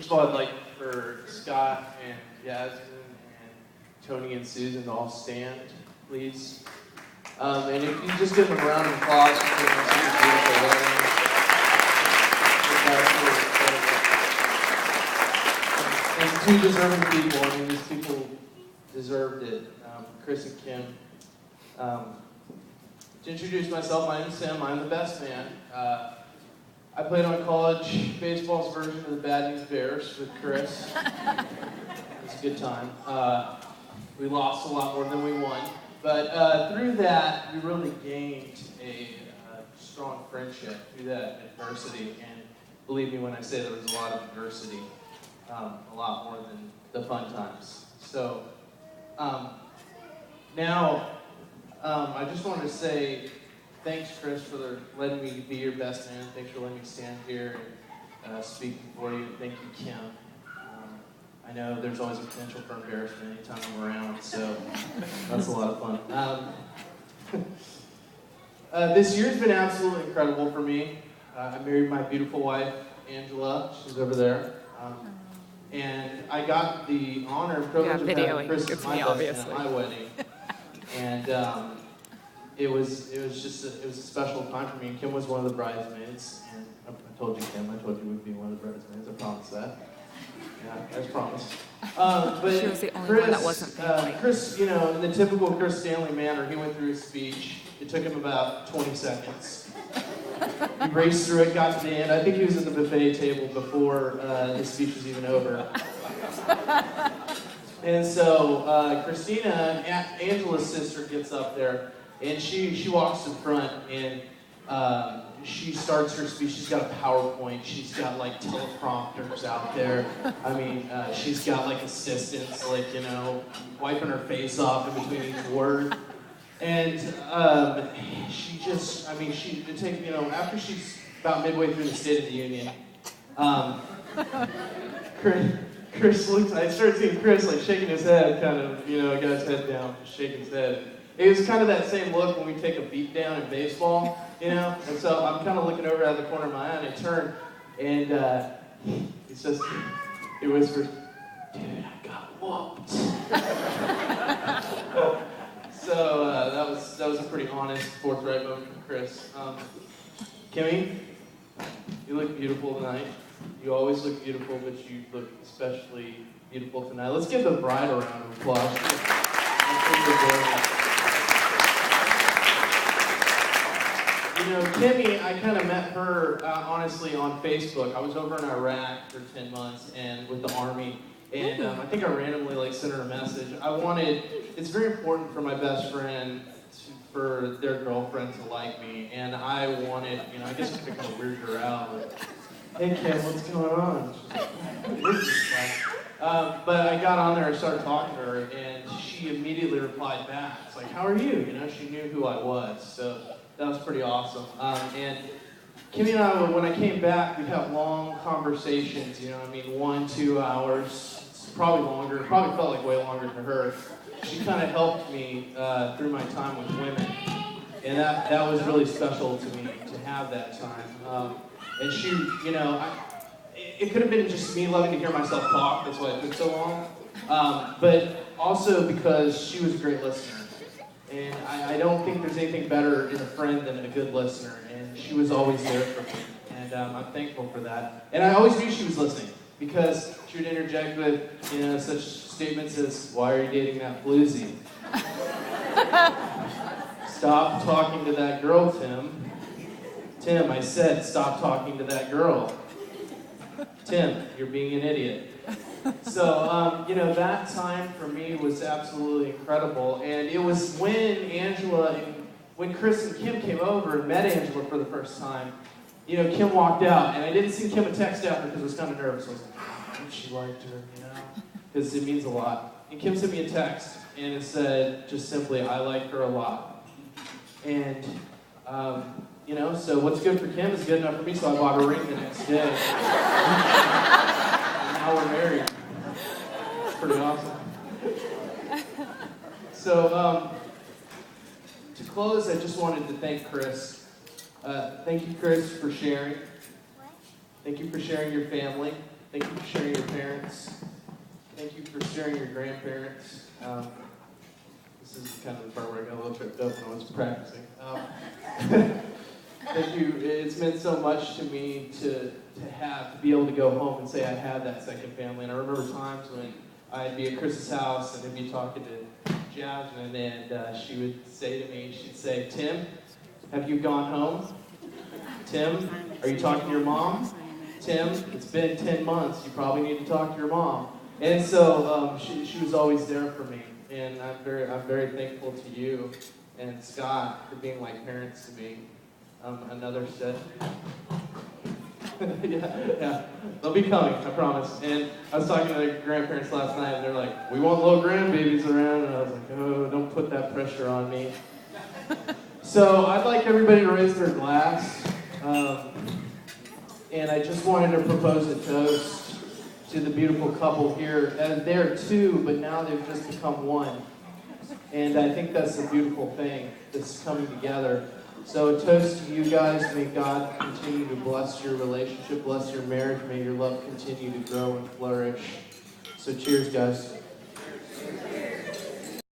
First of all, I'd like for Scott and Jasmine and Tony and Susan to all stand, please. And if you just give them a round of applause for their beautiful wedding. And two deserving people. I mean, these people deserved it. Chris and Kim. To introduce myself, my name is Tim. I'm the best man. I played on college baseball's version of the Bad News Bears with Chris. It was a good time. We lost a lot more than we won. But through that, we really gained a strong friendship through that adversity. And believe me when I say there was a lot of adversity, a lot more than the fun times. So now, I just want to say thanks, Chris, for letting me be your best man. Thanks for letting me stand here and speak for you. Thank you, Kim. I know there's always a potential for embarrassment anytime I'm around, so that's a lot of fun. This year's been absolutely incredible for me. I married my beautiful wife, Angela. She's over there. And I got the honor and privilege of having Chris as my best man at my wedding. And it was a special time for me. And Kim was one of the bridesmaids. And I told you, Kim, I told you we'd be one of the bridesmaids. I promised that. Yeah, as promised. But she was the only Chris, one that wasn't family. Chris, you know, in the typical Chris Stanley manner, he went through his speech. It took him about 20 seconds. He raced through it, got to the end. I think he was at the buffet table before his speech was even over. And so Christina, Angela's sister, gets up there, and she walks in front, and she starts her speech. She's got a PowerPoint. She's got like teleprompters out there. I mean, she's got like assistants, like, you know, wiping her face off in between each word. And she just, I mean, after she's about midway through the State of the Union, Chris looks, I started seeing Chris like shaking his head, kind of, you know, got his head down, just shaking his head. It was kind of that same look when we take a beat down in baseball, you know? And so I'm kind of looking over out of the corner of my eye, and I turn, and he says, he whispers, "Dude, I got whooped." So that was a pretty honest, forthright moment from Chris. Kimmy, you look beautiful tonight. You always look beautiful, but you look especially beautiful tonight. Let's give the bride a round of applause. You know, Kimmy, I kind of met her, honestly, on Facebook. I was over in Iraq for 10 months and with the Army, and I think I randomly sent her a message. It's very important for my best friend for their girlfriend to like me, and I wanted, you know, I guess I could kind of weird her out. Like, "Hey, Kim, what's going on?" She's like, but I got on there and started talking to her, and she immediately replied back. It's like, "How are you?" You know, she knew who I was, so that was pretty awesome. And Kimmy and I, when I came back, we'd have long conversations, you know, 1, 2 hours, probably longer, probably felt like way longer to her. She kind of helped me through my time with women, and that was really special to me to have that time. And she, you know, it could have been just me loving to hear myself talk, that's why it took so long, but also because she was a great listener. And I don't think there's anything better in a friend than a good listener, and she was always there for me, and I'm thankful for that. And I always knew she was listening, because she would interject with, you know, such statements as, "Why are you dating that floozy?" "Stop talking to that girl, Tim." "Tim, I said stop talking to that girl." "Tim, you're being an idiot." So, you know, that time for me was absolutely incredible. And it was when Chris and Kim came over and met Angela for the first time, you know, Kim walked out, and I didn't send Kim a text after because I was kind of nervous. I was like, "I hope she liked her," you know, because it means a lot. And Kim sent me a text, and it said just simply, "I like her a lot." And, you know, so what's good for Kim is good enough for me, so I bought a ring the next day. And now we're married. It's pretty awesome. So, to close, I just wanted to thank Chris. Thank you, Chris, for sharing. Thank you for sharing your family. Thank you for sharing your during your grandparents. This is kind of the part where I got a little tripped up when I was practicing. Thank you. It's meant so much to me to be able to go home and say I had that second family. And I remember times when I'd be at Chris's house and I'd be talking to Jasmine, and she would say to me, she'd say, "Tim, have you gone home? Tim, are you talking to your mom? Tim, it's been 10 months. You probably need to talk to your mom." And so she was always there for me, and I'm very thankful to you and Scott for being like parents to me. Another set. yeah, they'll be coming, I promise. And I was talking to their grandparents last night, and they're like, "We want little grandbabies around," and I was like, "Oh, don't put that pressure on me." So I'd like everybody to raise their glass, and I just wanted to propose a toast to the beautiful couple here. And they're two, but now they've just become one. And I think that's a beautiful thing, this coming together. So a toast to you guys. May God continue to bless your relationship, bless your marriage. May your love continue to grow and flourish. So cheers, guys.